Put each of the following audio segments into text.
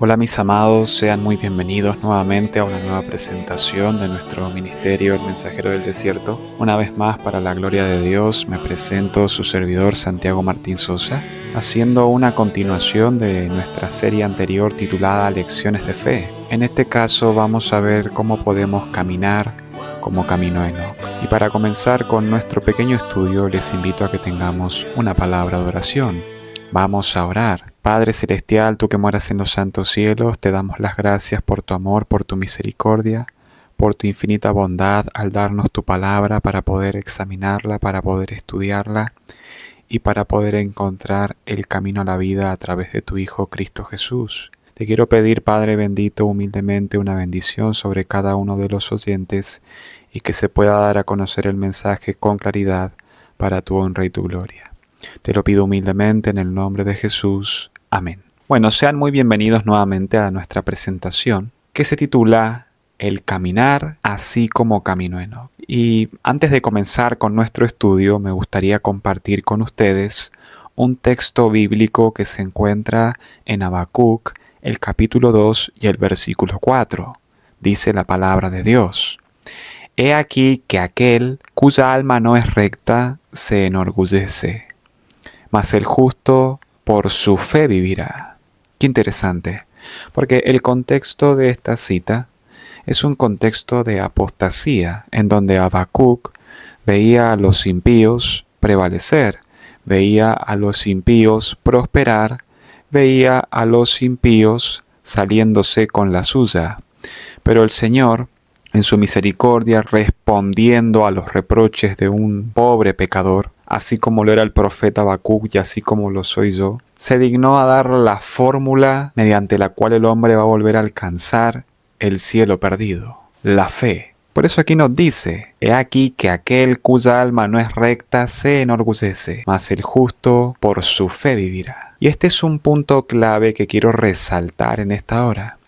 Hola mis amados, sean muy bienvenidos nuevamente a una nueva presentación de nuestro ministerio El Mensajero del Desierto. Una vez más, para la gloria de Dios, me presento su servidor Santiago Martín Sosa, haciendo una continuación de nuestra serie anterior titulada Lecciones de Fe. En este caso vamos a ver cómo podemos caminar como caminó Enoc. Y para comenzar con nuestro pequeño estudio, les invito a que tengamos una palabra de oración. Vamos a orar. Padre Celestial, tú que moras en los santos cielos, te damos las gracias por tu amor, por tu misericordia, por tu infinita bondad al darnos tu palabra para poder examinarla, para poder estudiarla y para poder encontrar el camino a la vida a través de tu Hijo Cristo Jesús. Te quiero pedir, Padre bendito, humildemente una bendición sobre cada uno de los oyentes y que se pueda dar a conocer el mensaje con claridad para tu honra y tu gloria. Te lo pido humildemente en el nombre de Jesús. Amén. Bueno, sean muy bienvenidos nuevamente a nuestra presentación que se titula El caminar así como caminó Enoc. Y antes de comenzar con nuestro estudio, me gustaría compartir con ustedes un texto bíblico que se encuentra en Habacuc, el capítulo 2 y el versículo 4. Dice la palabra de Dios: He aquí que aquel cuya alma no es recta se enorgullece, mas el justo por su fe vivirá. Qué interesante, porque el contexto de esta cita es un contexto de apostasía, en donde Habacuc veía a los impíos prevalecer, veía a los impíos prosperar, veía a los impíos saliéndose con la suya. Pero el Señor, en su misericordia, respondiendo a los reproches de un pobre pecador, así como lo era el profeta Habacuc y así como lo soy yo, se dignó a dar la fórmula mediante la cual el hombre va a volver a alcanzar el cielo perdido, la fe. Por eso aquí nos dice: He aquí que aquel cuya alma no es recta se enorgullece, mas el justo por su fe vivirá. Y este es un punto clave que quiero resaltar en esta hora,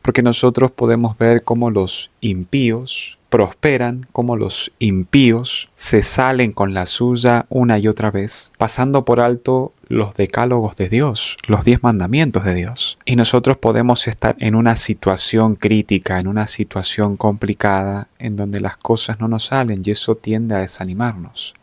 porque nosotros podemos ver cómo los impíos prosperan, cómo los impíos se salen con la suya una y otra vez, pasando por alto los decálogos de Dios, los 10 mandamientos de Dios. Y nosotros podemos estar en una situación crítica, en una situación complicada, en donde las cosas no nos salen y eso tiende a desanimarnos.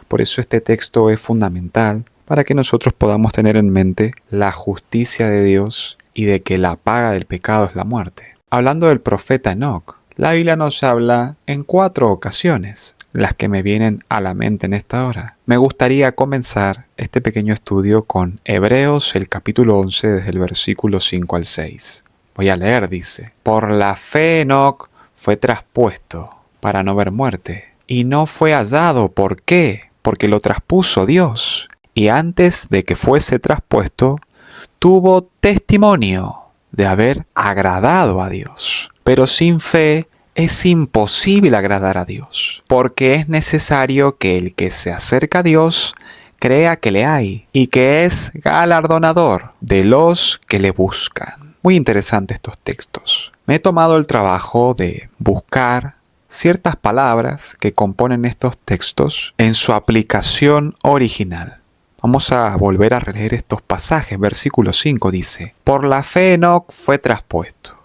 Por eso este texto es fundamental para que nosotros podamos tener en mente la justicia de Dios y de que la paga del pecado es la muerte. Hablando del profeta Enoc, la Biblia nos habla en 4 ocasiones, las que me vienen a la mente en esta hora. Me gustaría comenzar este pequeño estudio con Hebreos, el capítulo 11, desde el versículo 5 al 6. Voy a leer, dice: Por la fe Enoc fue traspuesto para no ver muerte, y no fue hallado. ¿Por qué? Porque lo traspuso Dios, y antes de que fuese traspuesto, tuvo testimonio de haber agradado a Dios. Pero sin fe es imposible agradar a Dios, porque es necesario que el que se acerca a Dios crea que le hay y que es galardonador de los que le buscan. Muy interesantes estos textos. Me he tomado el trabajo de buscar ciertas palabras que componen estos textos en su aplicación original. Vamos a volver a releer estos pasajes. Versículo 5 dice: Por la fe Enoc fue traspuesto.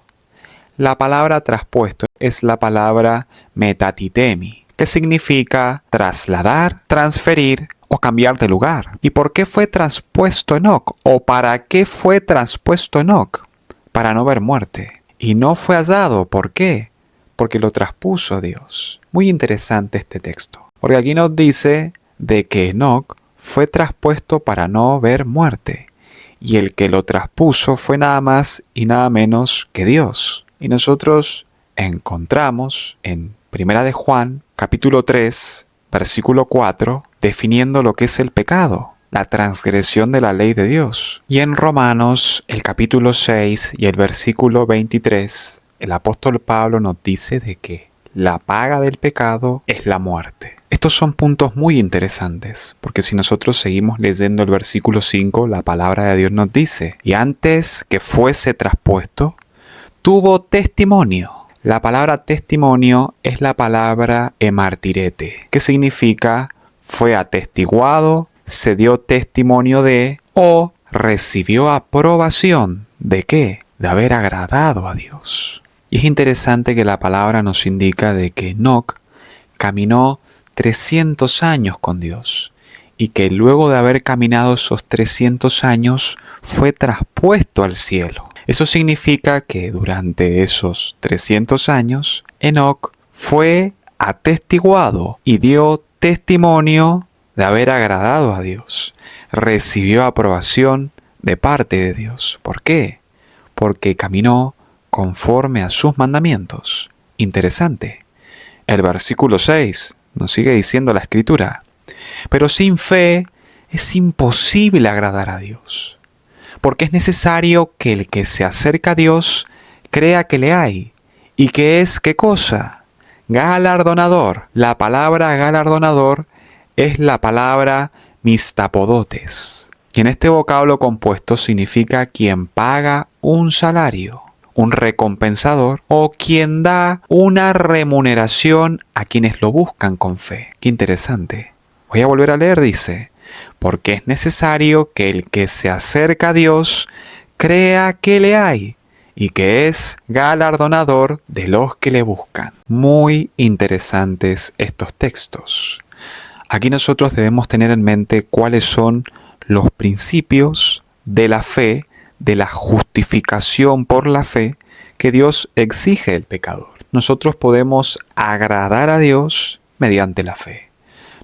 La palabra traspuesto es la palabra metatitemi, que significa trasladar, transferir o cambiar de lugar. ¿Y por qué fue traspuesto Enoc? ¿O para qué fue traspuesto Enoc? Para no ver muerte. Y no fue hallado. ¿Por qué? Porque lo traspuso Dios. Muy interesante este texto, porque aquí nos dice de que Enoc fue traspuesto para no ver muerte, y el que lo traspuso fue nada más y nada menos que Dios. Y nosotros encontramos en Primera de Juan, capítulo 3, versículo 4, definiendo lo que es el pecado, la transgresión de la ley de Dios. Y en Romanos, el capítulo 6 y el versículo 23, el apóstol Pablo nos dice de que la paga del pecado es la muerte. Estos son puntos muy interesantes, porque si nosotros seguimos leyendo el versículo 5, la palabra de Dios nos dice: Y antes que fuese traspuesto, tuvo testimonio. La palabra testimonio es la palabra emartirete, que significa fue atestiguado, se dio testimonio de o recibió aprobación ¿de qué? de haber agradado a Dios. Y es interesante que la palabra nos indica de que Enoc caminó 300 años con Dios y que luego de haber caminado esos 300 años fue traspuesto al cielo. Eso significa que durante esos 300 años Enoc fue atestiguado y dio testimonio de haber agradado a Dios. Recibió aprobación de parte de Dios. ¿Por qué? Porque caminó conforme a sus mandamientos. Interesante. El versículo 6 nos sigue diciendo la Escritura: pero sin fe es imposible agradar a Dios, porque es necesario que el que se acerca a Dios crea que le hay, y que es, ¿qué cosa? Galardonador. La palabra galardonador es la palabra mistapodotes, que en este vocablo compuesto significa quien paga un salario, un recompensador, o quien da una remuneración a quienes lo buscan con fe. Qué interesante. Voy a volver a leer, dice: porque es necesario que el que se acerca a Dios crea que le hay, y que es galardonador de los que le buscan. Muy interesantes estos textos. Aquí nosotros debemos tener en mente cuáles son los principios de la fe, de la justificación por la fe que Dios exige del pecador. Nosotros podemos agradar a Dios mediante la fe.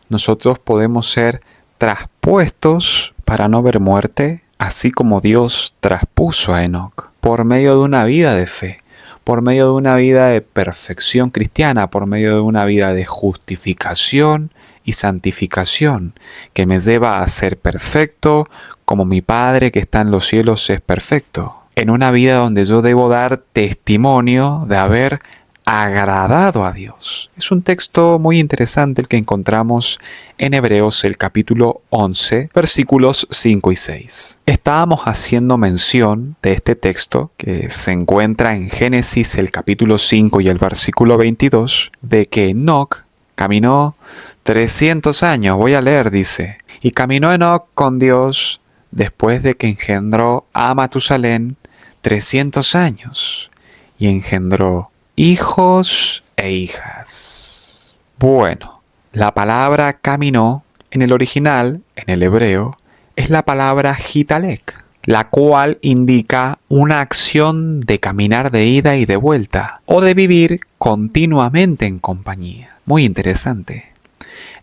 Nosotros podemos ser traspuestos para no ver muerte, así como Dios traspuso a Enoc, por medio de una vida de fe, por medio de una vida de perfección cristiana, por medio de una vida de justificación y santificación, que me lleva a ser perfecto como mi Padre que está en los cielos es perfecto. En una vida donde yo debo dar testimonio de haber agradado a Dios. Es un texto muy interesante el que encontramos en Hebreos, el capítulo 11, versículos 5 y 6. Estábamos haciendo mención de este texto que se encuentra en Génesis, el capítulo 5 y el versículo 22, de que Enoc caminó 300 años. Voy a leer, dice: y caminó Enoc con Dios después de que engendró a Matusalén 300 años y engendró hijos e hijas. Bueno, la palabra caminó en el original, en el hebreo, es la palabra hitalek, la cual indica una acción de caminar de ida y de vuelta, o de vivir continuamente en compañía. Muy interesante.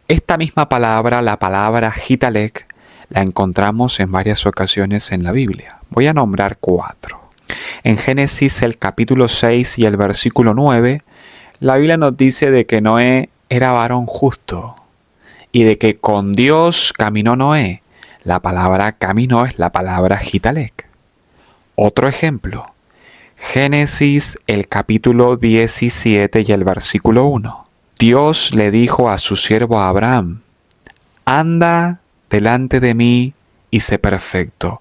Esta misma palabra, la palabra hitalek, la encontramos en varias ocasiones en la Biblia. Voy a nombrar 4. En Génesis, el capítulo 6 y el versículo 9, la Biblia nos dice de que Noé era varón justo y de que con Dios caminó Noé. La palabra caminó es la palabra hitalek. Otro ejemplo, Génesis, el capítulo 17 y el versículo 1. Dios le dijo a su siervo Abraham: anda delante de mí y sé perfecto.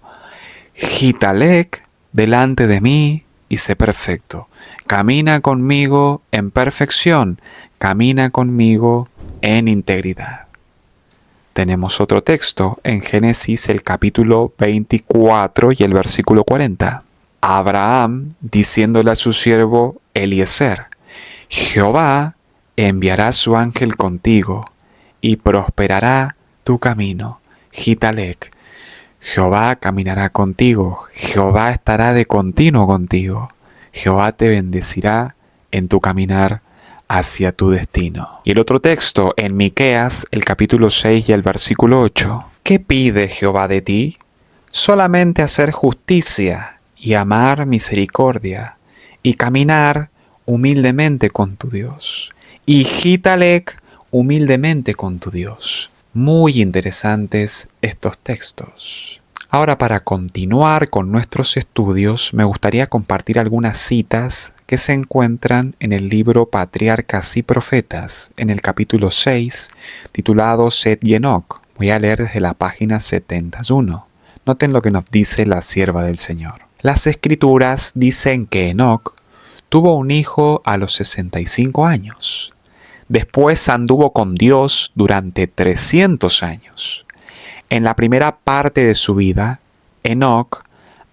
Hitalek, delante de mí y sé perfecto. Camina conmigo en perfección, camina conmigo en integridad. Tenemos otro texto en Génesis, el capítulo 24 y el versículo 40. Abraham diciéndole a su siervo Eliezer: Jehová enviará su ángel contigo y prosperará tu camino. Hitalek. Jehová caminará contigo, Jehová estará de continuo contigo, Jehová te bendecirá en tu caminar hacia tu destino. Y el otro texto en Miqueas, el capítulo 6 y el versículo 8. ¿Qué pide Jehová de ti? Solamente hacer justicia y amar misericordia y caminar humildemente con tu Dios. Y hitalek, humildemente con tu Dios. Muy interesantes estos textos. Ahora, para continuar con nuestros estudios, me gustaría compartir algunas citas que se encuentran en el libro Patriarcas y Profetas, en el capítulo 6, titulado Set y Enoc. Voy a leer desde la página 71. Noten lo que nos dice la sierva del Señor. Las Escrituras dicen que Enoc tuvo un hijo a los 65 años. Después anduvo con Dios durante 300 años. En la primera parte de su vida, Enoc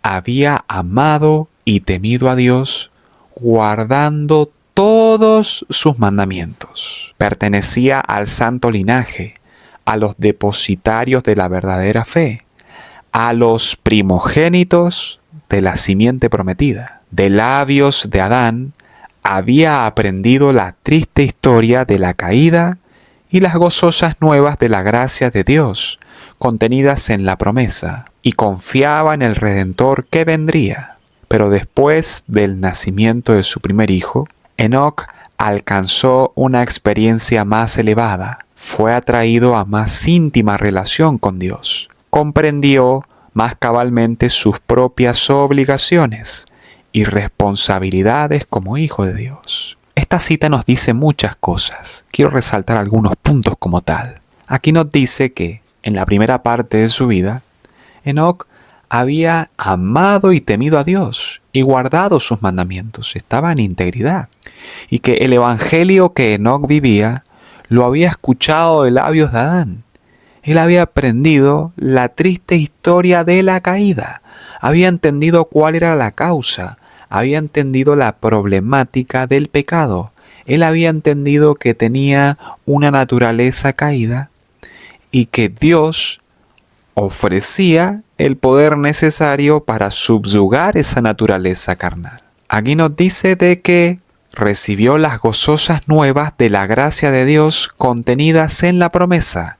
había amado y temido a Dios, guardando todos sus mandamientos. Pertenecía al santo linaje, a los depositarios de la verdadera fe, a los primogénitos de la simiente prometida. De labios de Adán había aprendido la triste historia de la caída y las gozosas nuevas de la gracia de Dios, contenidas en la promesa, y confiaba en el Redentor que vendría. Pero después del nacimiento de su primer hijo, Enoc alcanzó una experiencia más elevada, fue atraído a más íntima relación con Dios, comprendió más cabalmente sus propias obligaciones y responsabilidades como hijo de Dios. Esta cita nos dice muchas cosas. Quiero resaltar algunos puntos como tal. Aquí nos dice que en la primera parte de su vida, Enoc había amado y temido a Dios y guardado sus mandamientos, estaba en integridad, y que el evangelio que Enoc vivía lo había escuchado de labios de Adán. Él había aprendido la triste historia de la caída, había entendido cuál era la causa, había entendido la problemática del pecado, él había entendido que tenía una naturaleza caída y que Dios ofrecía el poder necesario para subyugar esa naturaleza carnal. Aquí nos dice de que recibió las gozosas nuevas de la gracia de Dios contenidas en la promesa.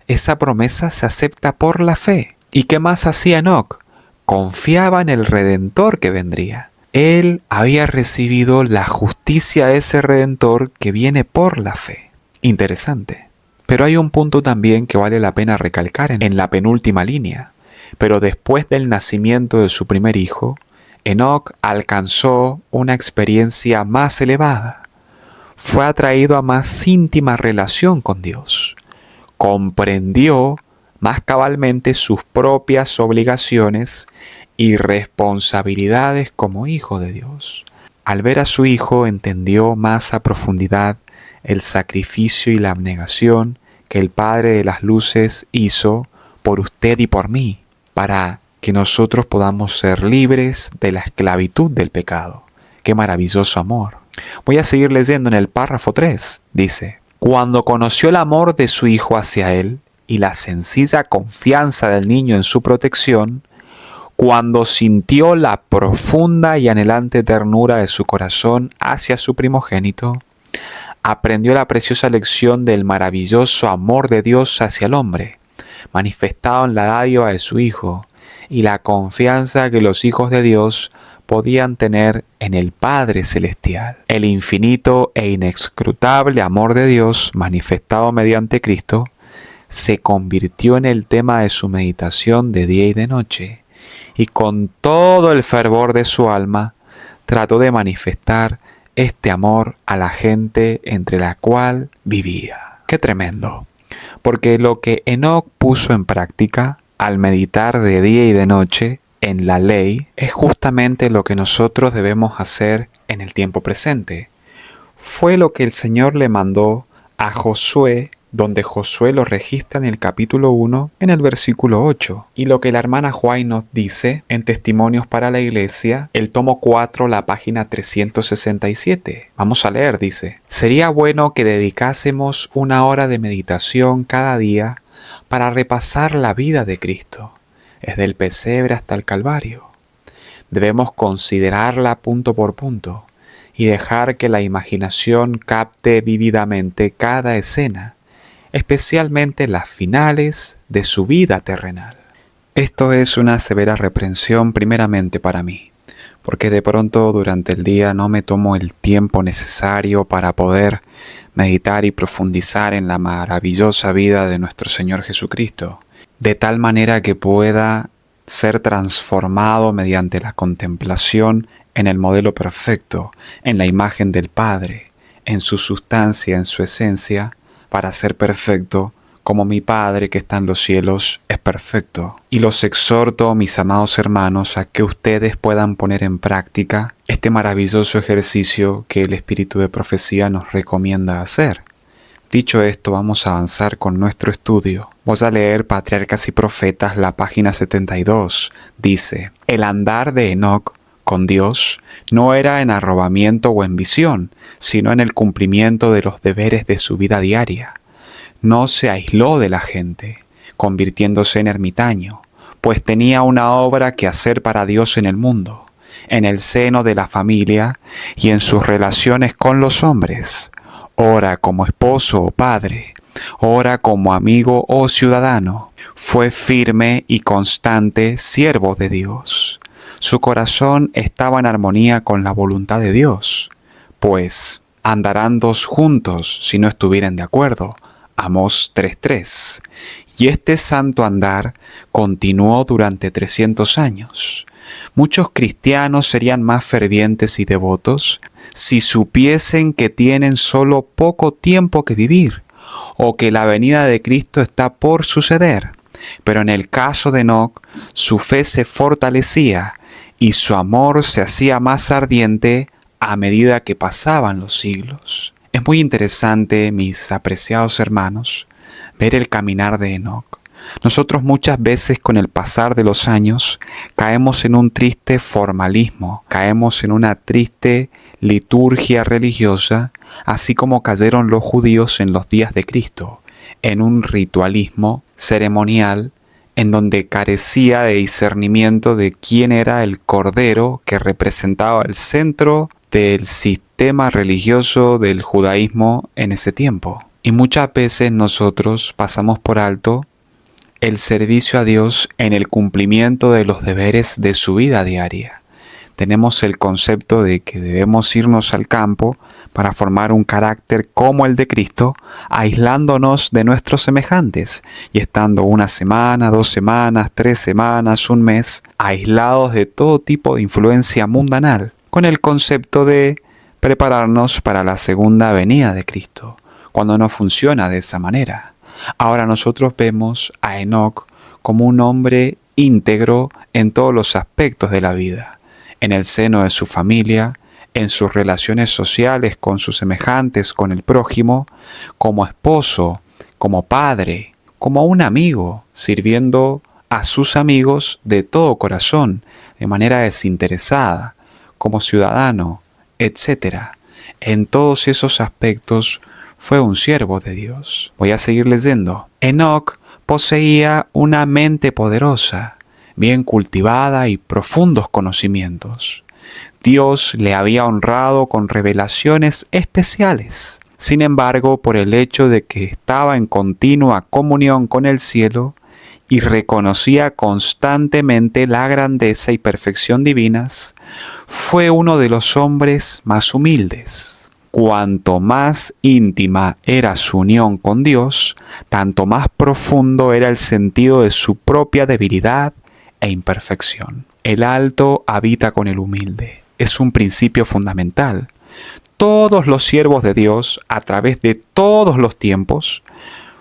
Esa promesa se acepta por la fe. ¿Y qué más hacía Enoc? Confiaba en el Redentor que vendría. Él había recibido la justicia de ese Redentor que viene por la fe. Interesante. Pero hay un punto también que vale la pena recalcar en la penúltima línea. Pero después del nacimiento de su primer hijo, Enoc alcanzó una experiencia más elevada. Fue atraído a más íntima relación con Dios. Comprendió más cabalmente sus propias obligaciones y responsabilidades como hijo de Dios. Al ver a su hijo, entendió más a profundidad el sacrificio y la abnegación que el Padre de las Luces hizo por usted y por mí, para que nosotros podamos ser libres de la esclavitud del pecado. ¡Qué maravilloso amor! Voy a seguir leyendo en el párrafo 3. Dice: cuando conoció el amor de su hijo hacia él y la sencilla confianza del niño en su protección, cuando sintió la profunda y anhelante ternura de su corazón hacia su primogénito, aprendió la preciosa lección del maravilloso amor de Dios hacia el hombre, manifestado en la dádiva de su Hijo, y la confianza que los hijos de Dios podían tener en el Padre Celestial. El infinito e inescrutable amor de Dios, manifestado mediante Cristo, se convirtió en el tema de su meditación de día y de noche, y con todo el fervor de su alma trató de manifestar este amor a la gente entre la cual vivía. ¡Qué tremendo! Porque lo que Enoc puso en práctica al meditar de día y de noche en la ley es justamente lo que nosotros debemos hacer en el tiempo presente. Fue lo que el Señor le mandó a Josué, donde Josué lo registra en el capítulo 1, en el versículo 8. Y lo que la hermana Huay nos dice en Testimonios para la Iglesia, el tomo 4, la página 367. Vamos a leer, dice: sería bueno que dedicásemos 1 hora de meditación cada día para repasar la vida de Cristo, desde el pesebre hasta el Calvario. Debemos considerarla punto por punto y dejar que la imaginación capte vívidamente cada escena, especialmente las finales de su vida terrenal. Esto es una severa reprensión primeramente para mí, porque de pronto durante el día no me tomo el tiempo necesario para poder meditar y profundizar en la maravillosa vida de nuestro Señor Jesucristo, de tal manera que pueda ser transformado mediante la contemplación en el modelo perfecto, en la imagen del Padre, en su sustancia, en su esencia, para ser perfecto como mi Padre que está en los cielos es perfecto. Y los exhorto, mis amados hermanos, a que ustedes puedan poner en práctica este maravilloso ejercicio que el Espíritu de Profecía nos recomienda hacer. Dicho esto, vamos a avanzar con nuestro estudio. Vamos a leer Patriarcas y Profetas, la página 72. Dice: el andar de Enoc con Dios no era en arrobamiento o en visión, sino en el cumplimiento de los deberes de su vida diaria. No se aisló de la gente, convirtiéndose en ermitaño, pues tenía una obra que hacer para Dios en el mundo, en el seno de la familia y en sus relaciones con los hombres, ora como esposo o padre, ora como amigo o ciudadano. Fue firme y constante siervo de Dios. Su corazón estaba en armonía con la voluntad de Dios, pues andarán dos juntos si no estuvieren de acuerdo. Amós 3:3. Y este santo andar continuó durante 300 años. Muchos cristianos serían más fervientes y devotos si supiesen que tienen solo poco tiempo que vivir, o que la venida de Cristo está por suceder. Pero en el caso de Enoc, su fe se fortalecía y su amor se hacía más ardiente a medida que pasaban los siglos. Es muy interesante, mis apreciados hermanos, ver el caminar de Enoc. Nosotros muchas veces con el pasar de los años caemos en un triste formalismo, caemos en una triste liturgia religiosa, así como cayeron los judíos en los días de Cristo, en un ritualismo ceremonial en donde carecía de discernimiento de quién era el cordero que representaba el centro del sistema religioso del judaísmo en ese tiempo. Y muchas veces nosotros pasamos por alto el servicio a Dios en el cumplimiento de los deberes de su vida diaria. Tenemos el concepto de que debemos irnos al campo para formar un carácter como el de Cristo, aislándonos de nuestros semejantes y estando una semana, 2 semanas, 3 semanas, un mes, aislados de todo tipo de influencia mundanal, con el concepto de prepararnos para la segunda venida de Cristo, cuando no funciona de esa manera. Ahora nosotros vemos a Enoc como un hombre íntegro en todos los aspectos de la vida, en el seno de su familia, en sus relaciones sociales con sus semejantes, con el prójimo, como esposo, como padre, como un amigo, sirviendo a sus amigos de todo corazón, de manera desinteresada, como ciudadano, etc. En todos esos aspectos fue un siervo de Dios. Voy a seguir leyendo. Enoc poseía una mente poderosa, bien cultivada y profundos conocimientos. Dios le había honrado con revelaciones especiales. Sin embargo, por el hecho de que estaba en continua comunión con el cielo y reconocía constantemente la grandeza y perfección divinas, fue uno de los hombres más humildes. Cuanto más íntima era su unión con Dios, tanto más profundo era el sentido de su propia debilidad e imperfección. El alto habita con el humilde. Es un principio fundamental. Todos los siervos de Dios, a través de todos los tiempos,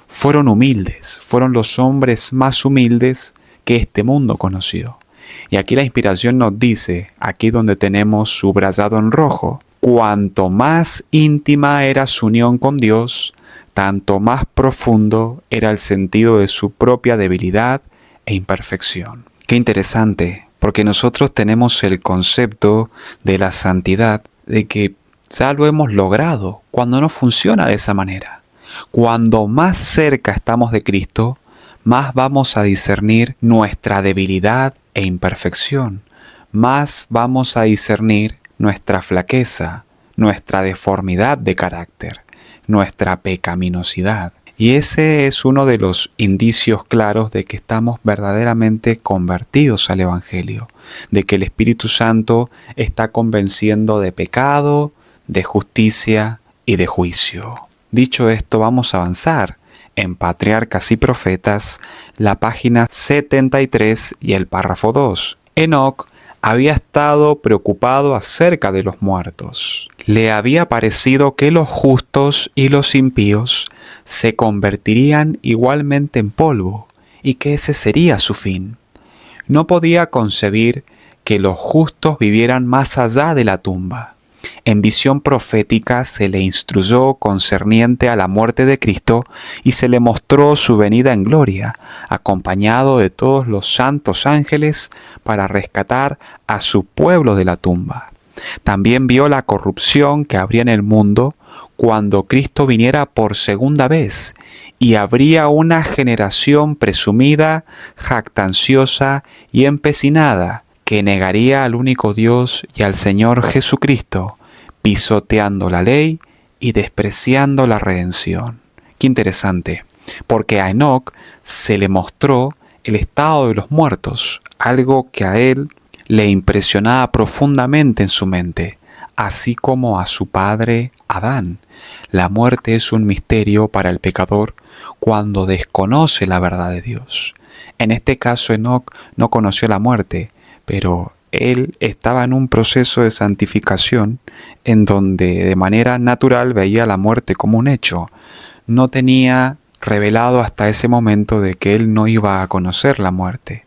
fueron humildes, fueron los hombres más humildes que este mundo conoció. Y aquí la inspiración nos dice, aquí donde tenemos subrayado en rojo, cuanto más íntima era su unión con Dios, tanto más profundo era el sentido de su propia debilidad e imperfección. Qué interesante, porque nosotros tenemos el concepto de la santidad, de que ya lo hemos logrado, cuando no funciona de esa manera. Cuando más cerca estamos de Cristo, más vamos a discernir nuestra debilidad e imperfección, más vamos a discernir nuestra flaqueza, nuestra deformidad de carácter, nuestra pecaminosidad. Y ese es uno de los indicios claros de que estamos verdaderamente convertidos al Evangelio, de que el Espíritu Santo está convenciendo de pecado, de justicia y de juicio. Dicho esto, vamos a avanzar en Patriarcas y Profetas, la página 73 y el párrafo 2. Enoc había estado preocupado acerca de los muertos. Le había parecido que los justos y los impíos se convertirían igualmente en polvo y que ese sería su fin. No podía concebir que los justos vivieran más allá de la tumba. En visión profética se le instruyó concerniente a la muerte de Cristo y se le mostró su venida en gloria, acompañado de todos los santos ángeles para rescatar a su pueblo de la tumba. También vio la corrupción que habría en el mundo cuando Cristo viniera por segunda vez, y habría una generación presumida, jactanciosa y empecinada, que negaría al único Dios y al Señor Jesucristo, pisoteando la ley y despreciando la redención. Qué interesante, porque a Enoc se le mostró el estado de los muertos, algo que a él le impresionaba profundamente en su mente, así como a su padre Adán. La muerte es un misterio para el pecador cuando desconoce la verdad de Dios. En este caso, Enoc no conoció la muerte, pero él estaba en un proceso de santificación en donde de manera natural veía la muerte como un hecho. No tenía revelado hasta ese momento de que él no iba a conocer la muerte.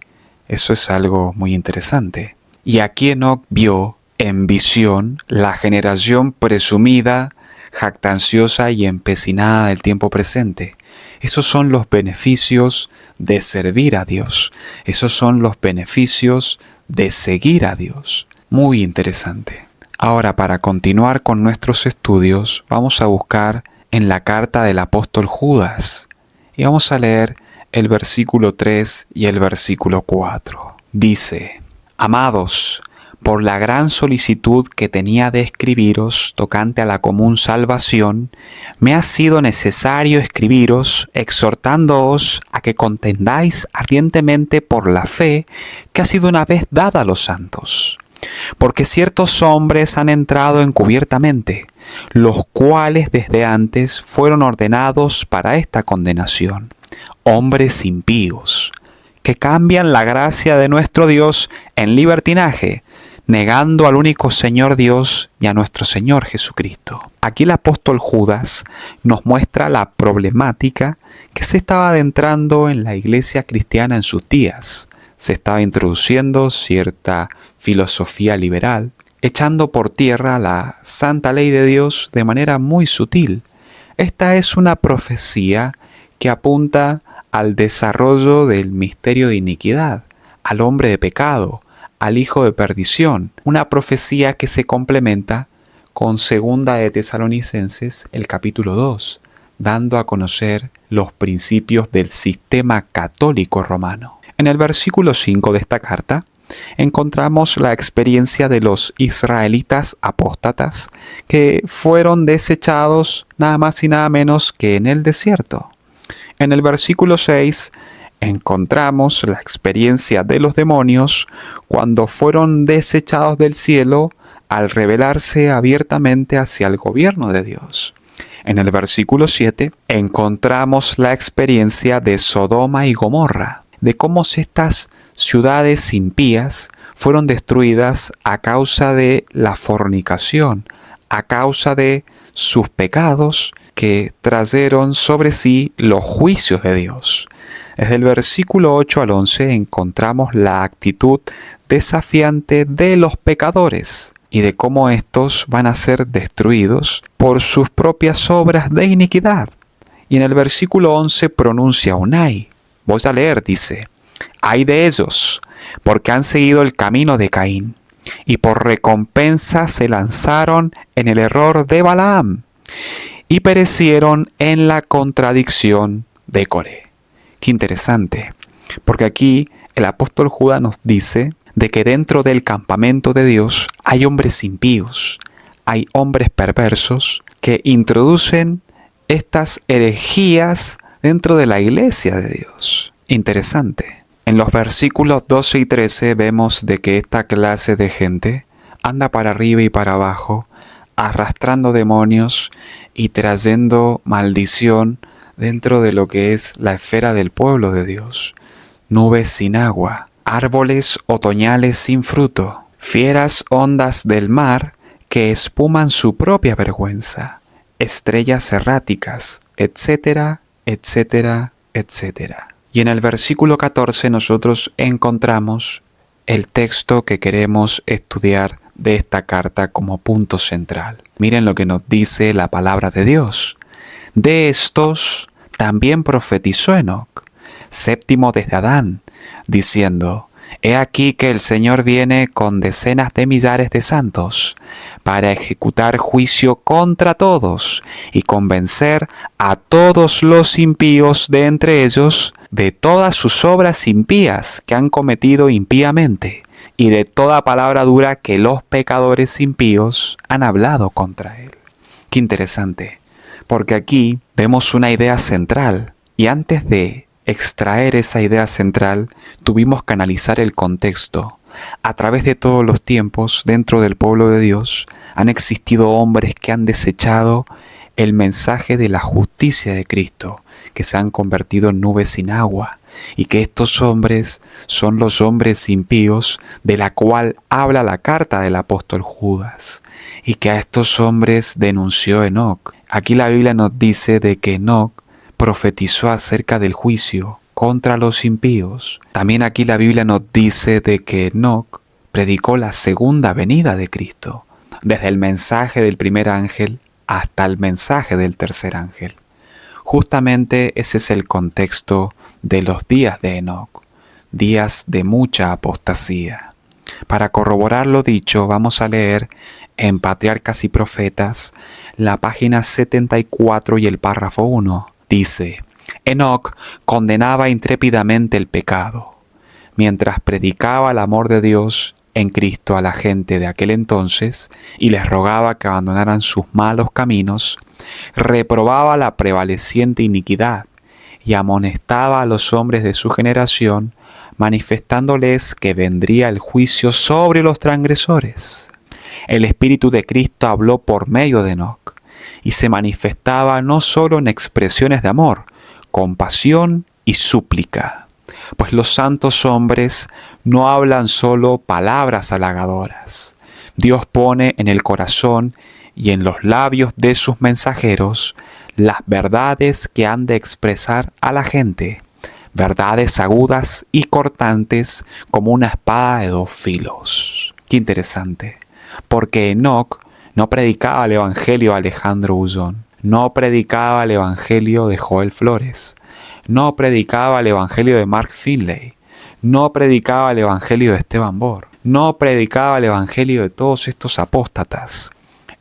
Eso es algo muy interesante. Y aquí Enoc vio en visión la generación presumida, jactanciosa y empecinada del tiempo presente. Esos son los beneficios de servir a Dios. Esos son los beneficios de seguir a Dios. Muy interesante. Ahora, para continuar con nuestros estudios, vamos a buscar en la carta del apóstol Judas y vamos a leer el versículo 3 y el versículo 4. Dice: Amados, por la gran solicitud que tenía de escribiros tocante a la común salvación, me ha sido necesario escribiros, exhortándoos a que contendáis ardientemente por la fe que ha sido una vez dada a los santos. Porque ciertos hombres han entrado encubiertamente, los cuales desde antes fueron ordenados para esta condenación, hombres impíos, que cambian la gracia de nuestro Dios en libertinaje, negando al único Señor Dios y a nuestro Señor Jesucristo. Aquí el apóstol Judas nos muestra la problemática que se estaba adentrando en la iglesia cristiana en sus días. Se estaba introduciendo cierta filosofía liberal, echando por tierra la santa ley de Dios de manera muy sutil. Esta es una profecía que apunta al desarrollo del misterio de iniquidad, al hombre de pecado, al hijo de perdición, una profecía que se complementa con 2 de Tesalonicenses, el capítulo 2, dando a conocer los principios del sistema católico romano. En el versículo 5 de esta carta encontramos la experiencia de los israelitas apóstatas que fueron desechados nada más y nada menos que en el desierto. En el versículo 6 encontramos la experiencia de los demonios cuando fueron desechados del cielo al rebelarse abiertamente hacia el gobierno de Dios. En el versículo 7 encontramos la experiencia de Sodoma y Gomorra, de cómo estas ciudades impías fueron destruidas a causa de la fornicación, a causa de sus pecados que trajeron sobre sí los juicios de Dios. Desde el versículo 8 al 11 encontramos la actitud desafiante de los pecadores y de cómo estos van a ser destruidos por sus propias obras de iniquidad. Y en el versículo 11 pronuncia un ay. Voy a leer, dice: ay de ellos, porque han seguido el camino de Caín, y por recompensa se lanzaron en el error de Balaam, y perecieron en la contradicción de Coré. Qué interesante, porque aquí el apóstol Judas nos dice de que dentro del campamento de Dios hay hombres impíos, hay hombres perversos que introducen estas herejías dentro de la iglesia de Dios. Interesante. En los versículos 12 y 13 vemos de que esta clase de gente anda para arriba y para abajo, arrastrando demonios y trayendo maldición dentro de lo que es la esfera del pueblo de Dios. Nubes sin agua, árboles otoñales sin fruto, fieras ondas del mar que espuman su propia vergüenza, estrellas erráticas, etcétera, etcétera, etcétera. Y en el versículo 14 nosotros encontramos el texto que queremos estudiar de esta carta como punto central. Miren lo que nos dice la palabra de Dios. De estos también profetizó Enoc, séptimo desde Adán, diciendo: He aquí que el Señor viene con decenas de millares de santos para ejecutar juicio contra todos y convencer a todos los impíos de entre ellos de todas sus obras impías que han cometido impíamente y de toda palabra dura que los pecadores impíos han hablado contra él. Qué interesante, porque aquí vemos una idea central y antes de extraer esa idea central, tuvimos que analizar el contexto. A través de todos los tiempos, dentro del pueblo de Dios, han existido hombres que han desechado el mensaje de la justicia de Cristo, que se han convertido en nubes sin agua, y que estos hombres son los hombres impíos de la cual habla la carta del apóstol Judas, y que a estos hombres denunció Enoc. Aquí la Biblia nos dice de que Enoc profetizó acerca del juicio contra los impíos. También aquí la Biblia nos dice de que Enoc predicó la segunda venida de Cristo, desde el mensaje del primer ángel hasta el mensaje del tercer ángel. Justamente ese es el contexto de los días de Enoc, días de mucha apostasía. Para corroborar lo dicho, vamos a leer en Patriarcas y Profetas la página 74 y el párrafo 1. Dice: Enoc condenaba intrépidamente el pecado, mientras predicaba el amor de Dios en Cristo a la gente de aquel entonces y les rogaba que abandonaran sus malos caminos, reprobaba la prevaleciente iniquidad y amonestaba a los hombres de su generación, manifestándoles que vendría el juicio sobre los transgresores. El Espíritu de Cristo habló por medio de Enoc y se manifestaba no solo en expresiones de amor, compasión y súplica, pues los santos hombres no hablan solo palabras halagadoras. Dios pone en el corazón y en los labios de sus mensajeros las verdades que han de expresar a la gente, verdades agudas y cortantes como una espada de dos filos. Qué interesante, porque Enoc no predicaba el evangelio de Alejandro Ullón, no predicaba el evangelio de Joel Flores, no predicaba el evangelio de Mark Finley, no predicaba el evangelio de Esteban Bor, no predicaba el evangelio de todos estos apóstatas.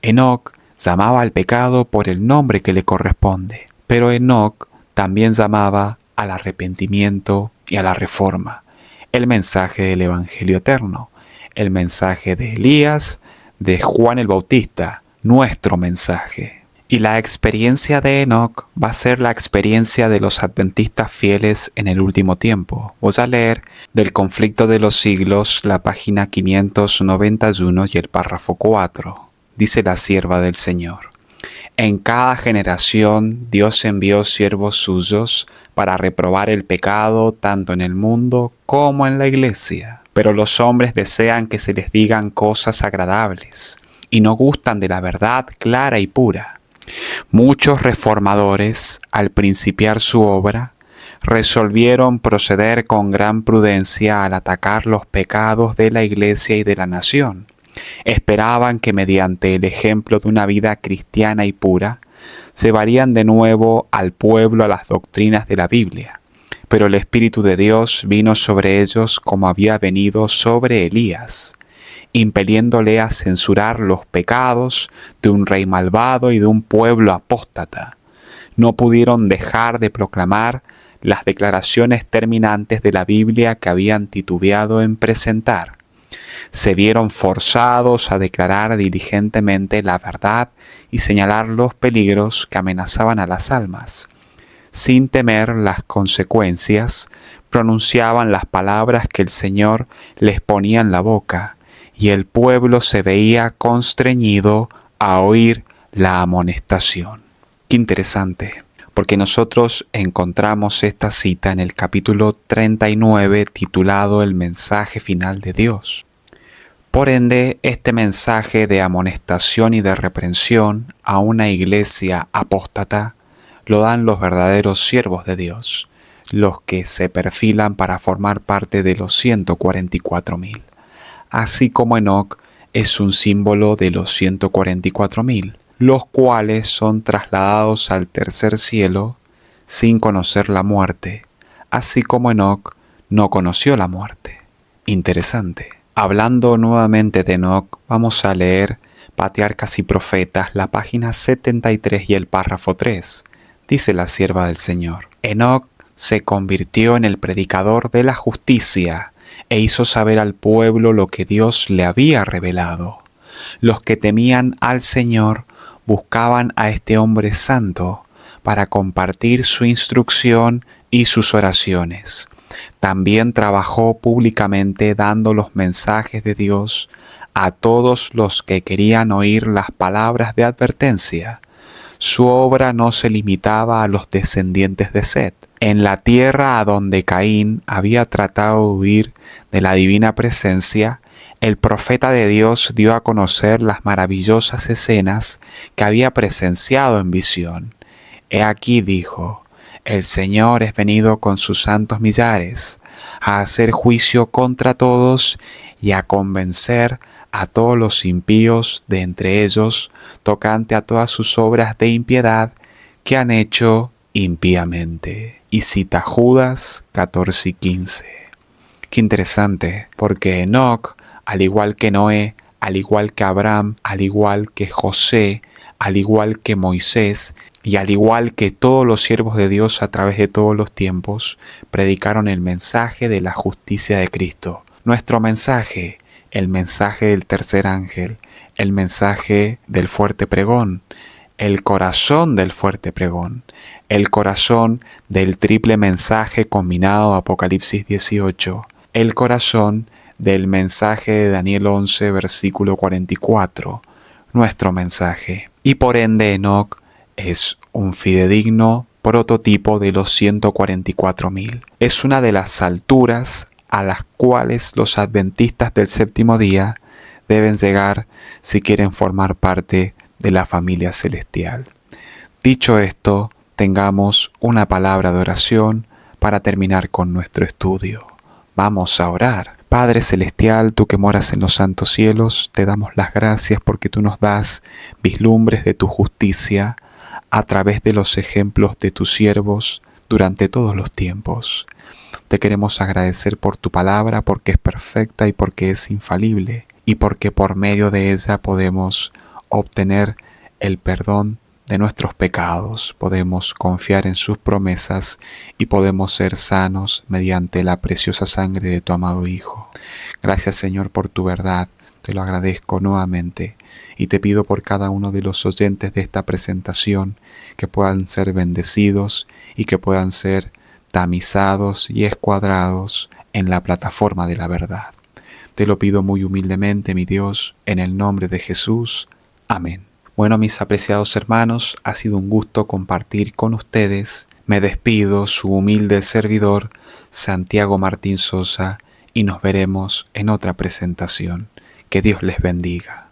Enoc llamaba al pecado por el nombre que le corresponde, pero Enoc también llamaba al arrepentimiento y a la reforma, el mensaje del evangelio eterno, el mensaje de Elías, de Juan el Bautista, nuestro mensaje. Y la experiencia de Enoc va a ser la experiencia de los adventistas fieles en el último tiempo. Voy a leer del Conflicto de los Siglos, la página 591 y el párrafo 4. Dice la sierva del Señor: En cada generación Dios envió siervos suyos para reprobar el pecado tanto en el mundo como en la iglesia. Pero los hombres desean que se les digan cosas agradables y no gustan de la verdad clara y pura. Muchos reformadores, al principiar su obra, resolvieron proceder con gran prudencia al atacar los pecados de la iglesia y de la nación. Esperaban que mediante el ejemplo de una vida cristiana y pura, llevarían de nuevo al pueblo a las doctrinas de la Biblia. Pero el Espíritu de Dios vino sobre ellos como había venido sobre Elías, impeliéndole a censurar los pecados de un rey malvado y de un pueblo apóstata. No pudieron dejar de proclamar las declaraciones terminantes de la Biblia que habían titubeado en presentar. Se vieron forzados a declarar diligentemente la verdad y señalar los peligros que amenazaban a las almas. Sin temer las consecuencias, pronunciaban las palabras que el Señor les ponía en la boca, y el pueblo se veía constreñido a oír la amonestación. Qué interesante, porque nosotros encontramos esta cita en el capítulo 39 titulado El mensaje final de Dios. Por ende, este mensaje de amonestación y de reprensión a una iglesia apóstata lo dan los verdaderos siervos de Dios, los que se perfilan para formar parte de los 144.000. Así como Enoc es un símbolo de los 144.000, los cuales son trasladados al tercer cielo sin conocer la muerte, así como Enoc no conoció la muerte. Interesante. Hablando nuevamente de Enoc, vamos a leer Patriarcas y Profetas, la página 73 y el párrafo 3. Dice la sierva del Señor: Enoc se convirtió en el predicador de la justicia e hizo saber al pueblo lo que Dios le había revelado. Los que temían al Señor buscaban a este hombre santo para compartir su instrucción y sus oraciones. También trabajó públicamente dando los mensajes de Dios a todos los que querían oír las palabras de advertencia. Su obra no se limitaba a los descendientes de Set. En la tierra a donde Caín había tratado de huir de la divina presencia, el profeta de Dios dio a conocer las maravillosas escenas que había presenciado en visión. He aquí, dijo, el Señor es venido con sus santos millares, a hacer juicio contra todos y a convencer a todos los impíos de entre ellos, tocante a todas sus obras de impiedad que han hecho impíamente. Y cita Judas 14 y 15. Qué interesante, porque Enoc, al igual que Noé, al igual que Abraham, al igual que José, al igual que Moisés, y al igual que todos los siervos de Dios a través de todos los tiempos, predicaron el mensaje de la justicia de Cristo. Nuestro mensaje, el mensaje del tercer ángel, el mensaje del fuerte pregón, el corazón del fuerte pregón, el corazón del triple mensaje combinado Apocalipsis 18, el corazón del mensaje de Daniel 11, versículo 44, nuestro mensaje. Y por ende Enoc es un fidedigno prototipo de los 144.000. Es una de las alturas a las cuales los adventistas del séptimo día deben llegar si quieren formar parte de la familia celestial. Dicho esto, tengamos una palabra de oración para terminar con nuestro estudio. Vamos a orar. Padre celestial, tú que moras en los santos cielos, te damos las gracias porque tú nos das vislumbres de tu justicia a través de los ejemplos de tus siervos durante todos los tiempos. Te queremos agradecer por tu palabra, porque es perfecta y porque es infalible, y porque por medio de ella podemos obtener el perdón de nuestros pecados, podemos confiar en sus promesas y podemos ser sanos mediante la preciosa sangre de tu amado Hijo. Gracias, Señor, por tu verdad. Te lo agradezco nuevamente y te pido por cada uno de los oyentes de esta presentación que puedan ser bendecidos y que puedan ser tamizados y escuadrados en la plataforma de la verdad. Te lo pido muy humildemente, mi Dios, en el nombre de Jesús. Amén. Bueno, mis apreciados hermanos, ha sido un gusto compartir con ustedes. Me despido, su humilde servidor, Santiago Martín Sosa, y nos veremos en otra presentación. Que Dios les bendiga.